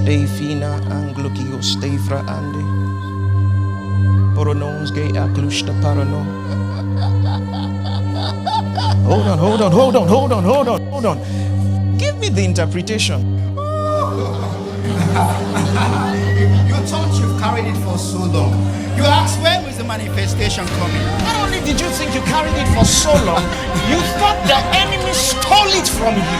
stay fina anglo stay fra ande. Poronons gay aklushta parano. Hold on. Give me the interpretation. You thought you've carried it for so long. You asked when was the manifestation coming. Not only did you think you carried it for so long, you thought the enemy stole it from you.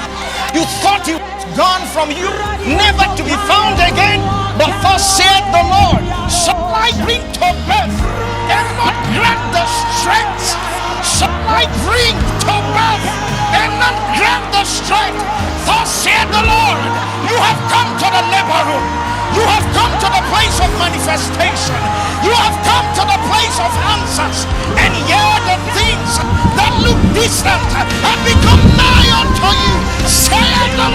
You thought it was gone from you, never to be found again. But thus said the Lord, shall I bring to birth and not grant the strength? Shall I bring to birth and not grant the strength? Thus said the Lord, you have come to the labor room. You have come to the place of manifestation. You have come to the place of answers. And here the things that look distant have become nigh unto you. Said the